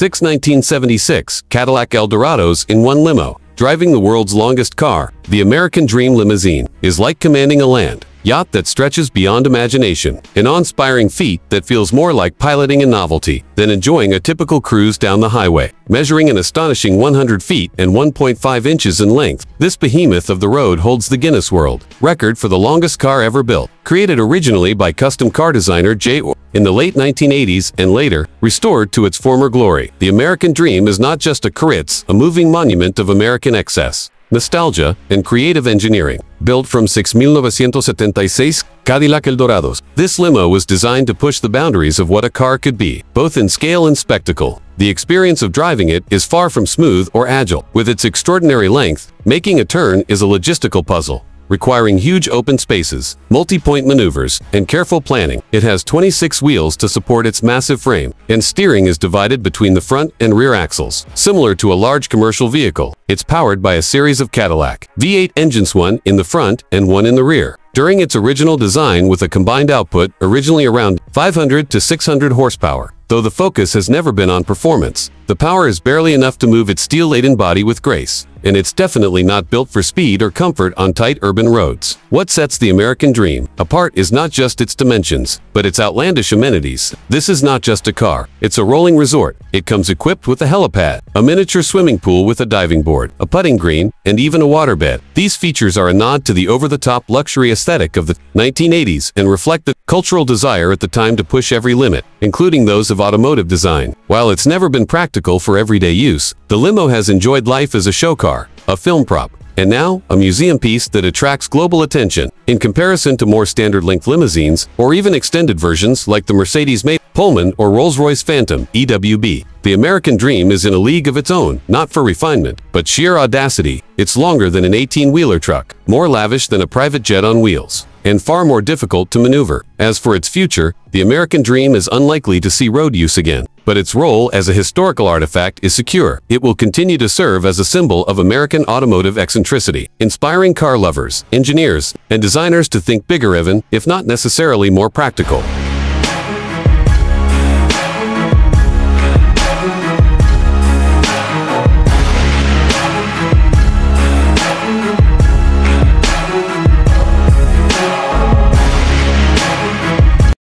6, 1976 Cadillac Eldorados in one limo. Driving the world's longest car, the American Dream limousine, is like commanding a land yacht that stretches beyond imagination, an awe-inspiring feat that feels more like piloting a novelty than enjoying a typical cruise down the highway. Measuring an astonishing 100 feet and 1.5 inches in length, this behemoth of the road holds the Guinness World Record for the longest car ever built. Created originally by custom car designer Jay Ohrberg in the late 1980s and later restored to its former glory, the American Dream is not just a car, it's a moving monument of American excess, nostalgia, and creative engineering. Built from 1976 Cadillac Eldorados, this limo was designed to push the boundaries of what a car could be, both in scale and spectacle. The experience of driving it is far from smooth or agile. With its extraordinary length, making a turn is a logistical puzzle, requiring huge open spaces, multi-point maneuvers, and careful planning. It has 26 wheels to support its massive frame, and steering is divided between the front and rear axles. Similar to a large commercial vehicle, it's powered by a series of Cadillac V8 engines, one in the front and one in the rear. During its original design with a combined output originally around 500 to 600 horsepower, though the focus has never been on performance, the power is barely enough to move its steel-laden body with grace, and it's definitely not built for speed or comfort on tight urban roads. What sets the American Dream apart is not just its dimensions, but its outlandish amenities. This is not just a car, it's a rolling resort. It comes equipped with a helipad, a miniature swimming pool with a diving board, a putting green, and even a waterbed. These features are a nod to the over-the-top luxury aesthetic of the 1980s and reflect the cultural desire at the time to push every limit, including those of automotive design. While it's never been practical for everyday use, the limo has enjoyed life as a show car, a film prop, and now a museum piece that attracts global attention. In comparison to more standard-length limousines, or even extended versions like the Mercedes Pullman or Rolls-Royce Phantom EWB, the American Dream is in a league of its own, not for refinement, but sheer audacity. It's longer than an 18-wheeler truck, more lavish than a private jet on wheels, and far more difficult to maneuver. As for its future, the American Dream is unlikely to see road use again, but its role as a historical artifact is secure. It will continue to serve as a symbol of American automotive eccentricity, inspiring car lovers, engineers, and designers to think bigger even, if not necessarily more practical.